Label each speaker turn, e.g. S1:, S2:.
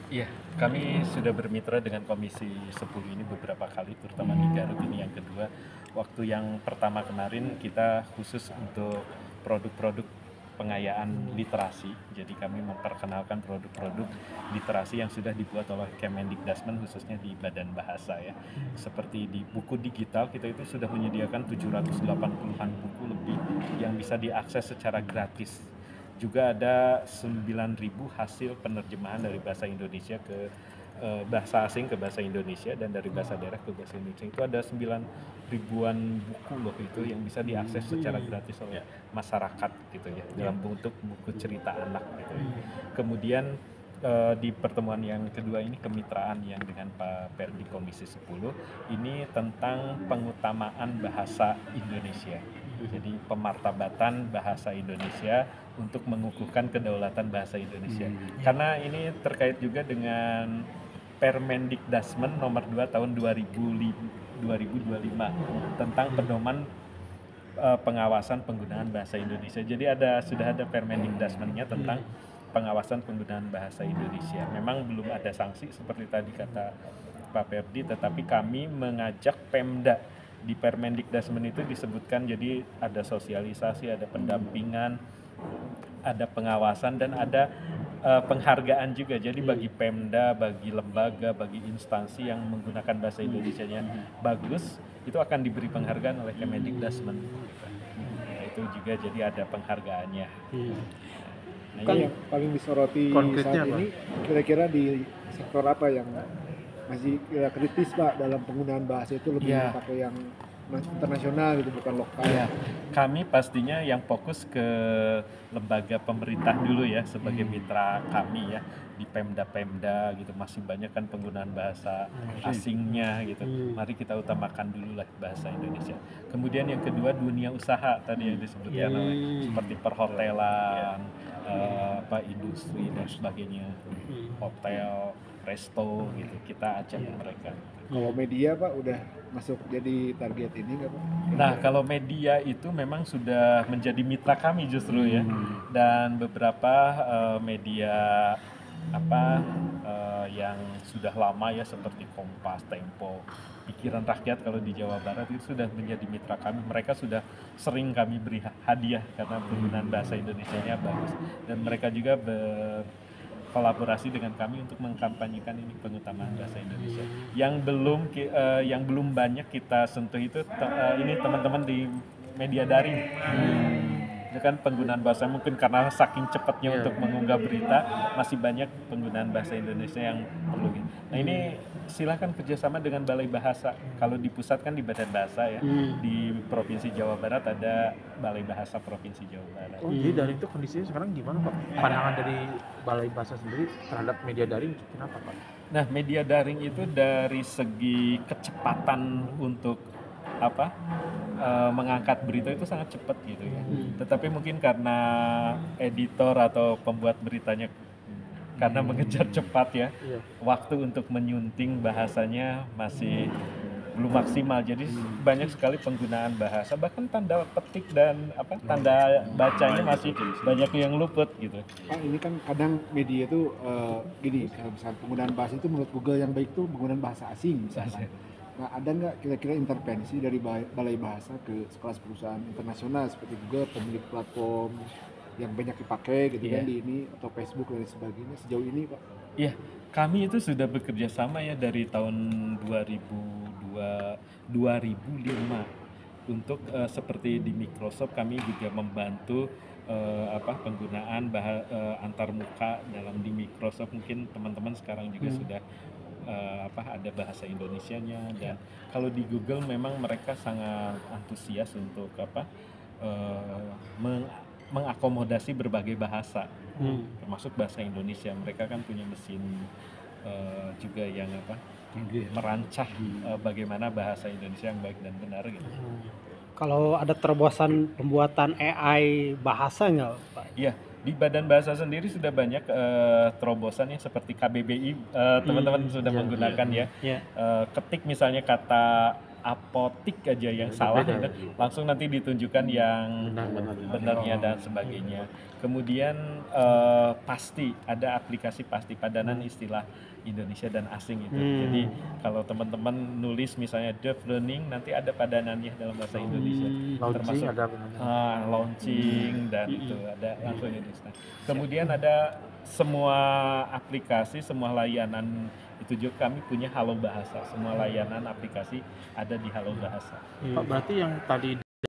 S1: Iya, kami sudah bermitra dengan Komisi 10 ini beberapa kali, terutama di Garut ini yang kedua. Waktu yang pertama kemarin kita khusus untuk produk-produk pengayaan literasi. Jadi kami memperkenalkan produk-produk literasi yang sudah dibuat oleh Kemendikbudrismen khususnya di Badan Bahasa ya. Seperti di buku digital kita itu sudah menyediakan 780-an buku lebih yang bisa diakses secara gratis. Juga ada 9.000 hasil penerjemahan dari bahasa Indonesia ke bahasa asing ke bahasa Indonesia dan dari bahasa daerah ke bahasa Indonesia. Itu ada 9.000-an buku loh itu yang bisa diakses secara gratis oleh masyarakat gitu ya dalam bentuk buku cerita anak gitu ya. Kemudian di pertemuan yang kedua ini kemitraan yang dengan Pak Perdi Komisi 10 ini tentang pengutamaan bahasa Indonesia. Jadi pemartabatan bahasa Indonesia untuk mengukuhkan kedaulatan bahasa Indonesia. Karena ini terkait juga dengan Permendikbudrismen nomor 2 tahun 2025 tentang pedoman pengawasan penggunaan bahasa Indonesia. Jadi sudah ada Permendikbudrismennya tentang pengawasan penggunaan bahasa Indonesia. Memang belum ada sanksi seperti tadi kata Pak Perdi, tetapi kami mengajak Pemda di Permendikbudrismen itu disebutkan jadi ada sosialisasi, ada pendampingan, ada pengawasan dan ada penghargaan juga. Jadi bagi Pemda, bagi lembaga, bagi instansi yang menggunakan bahasa Indonesianya bagus, itu akan diberi penghargaan oleh Kemendikbudrismen. Nah, itu juga jadi ada penghargaannya. Nah,
S2: Kan
S1: ini
S2: yang paling disoroti
S3: Konkretnya
S2: saat
S3: apa?
S2: ini kira-kira di sektor apa yang masih kritis Pak dalam penggunaan bahasa itu lebih
S1: Ya.
S2: pakai yang internasional gitu bukan lokal.
S1: Ya, kami pastinya yang fokus ke lembaga pemerintah dulu ya sebagai mitra kami ya di Pemda-Pemda gitu masih banyak kan penggunaan bahasa asingnya gitu. Mari kita utamakan dulu lah bahasa Indonesia. Kemudian yang kedua dunia usaha tadi yang disebutkan oleh seperti perhotelan, industri dan sebagainya, hotel, resto gitu kita ajak mereka.
S2: Kalau media Pak udah masuk jadi target ini nggak Pak?
S1: Nah, kalau media itu memang sudah menjadi mitra kami justru ya. Dan beberapa media yang sudah lama ya seperti Kompas, Tempo, Pikiran Rakyat kalau di Jawa Barat itu sudah menjadi mitra kami. Mereka sudah sering kami beri hadiah karena penggunaan bahasa Indonesianya bagus. Dan mereka juga kolaborasi dengan kami untuk mengkampanyekan ini pengutamaan bahasa Indonesia. Yang belum banyak kita sentuh itu ini teman-teman di media daring. Itu kan penggunaan bahasa mungkin karena saking cepatnya untuk mengunggah berita masih banyak penggunaan bahasa Indonesia yang perlu. Nah ini silakan kerjasama dengan Balai Bahasa. Kalau di pusat kan di Badan Bahasa ya. Di Provinsi Jawa Barat ada Balai Bahasa Provinsi Jawa Barat.
S3: Oh, jadi daring itu kondisinya sekarang gimana Pak? Pandangan dari Balai Bahasa sendiri terhadap media daring kenapa Pak?
S1: Nah, media daring itu dari segi kecepatan untuk mengangkat berita itu sangat cepat gitu ya. Tetapi mungkin karena editor atau pembuat beritanya karena mengejar cepat ya, waktu untuk menyunting bahasanya masih belum maksimal. Jadi banyak sekali penggunaan bahasa, bahkan tanda petik dan tanda bacanya masih banyak yang luput gitu.
S2: Pak ini kan kadang media itu gini, kalau misalnya penggunaan bahasa itu menurut Google yang baik itu penggunaan bahasa asing misalkan. Nah ada nggak kira-kira intervensi dari Balai Bahasa ke sekelas perusahaan internasional seperti Google, pemilik platform yang banyak dipakai gitu kan di ini atau Facebook dan sebagainya sejauh ini Pak?
S1: Iya, kami itu sudah bekerja sama ya dari tahun 2005 untuk seperti di Microsoft kami juga membantu penggunaan antar muka dalam di Microsoft. Mungkin teman-teman sekarang juga sudah ada bahasa Indonesianya dan kalau di Google memang mereka sangat antusias untuk mengakomodasi berbagai bahasa termasuk bahasa Indonesia. Mereka kan punya mesin juga yang merancang bagaimana bahasa Indonesia yang baik dan benar gitu.
S4: Kalau ada terobosan pembuatan AI bahasa nggak Pak?
S1: Iya, di Badan Bahasa sendiri sudah banyak terobosan ya seperti KBBI teman-teman sudah menggunakan ya. Ketik misalnya kata apotik aja yang salah,
S3: beda.
S1: gitu, langsung nanti ditunjukkan yang
S3: Benar.
S1: benarnya dan sebagainya. Kemudian pasti ada aplikasi pasti padanan istilah Indonesia dan asing itu. Jadi kalau teman-teman nulis misalnya deep learning, nanti ada padanannya dalam bahasa Indonesia.
S3: Launching ada
S1: Launching dan itu ada langsung Indonesia. Kemudian ada semua aplikasi, semua layanan itu juga kami punya Halo Bahasa. Semua layanan aplikasi ada di Halo Bahasa.
S3: Pak, berarti yang tadi